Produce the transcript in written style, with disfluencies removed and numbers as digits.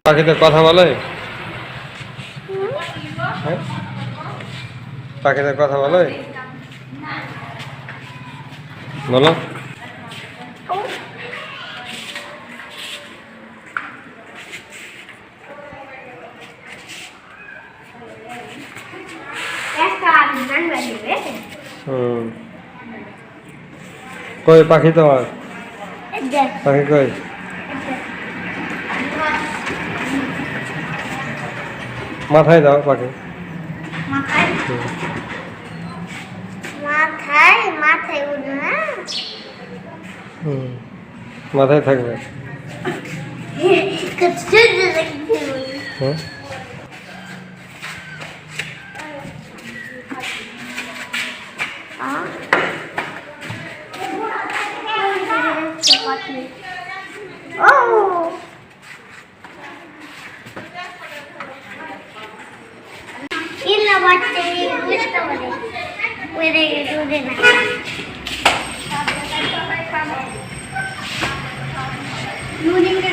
পাখিদের কথা বলে? হ্যাঁ, পাখিদের কথা বলে? বলো। কই পাখি তোমার? পাখি কই? মাথায় দাও পাখি। মাথায় থাকবে। Morning.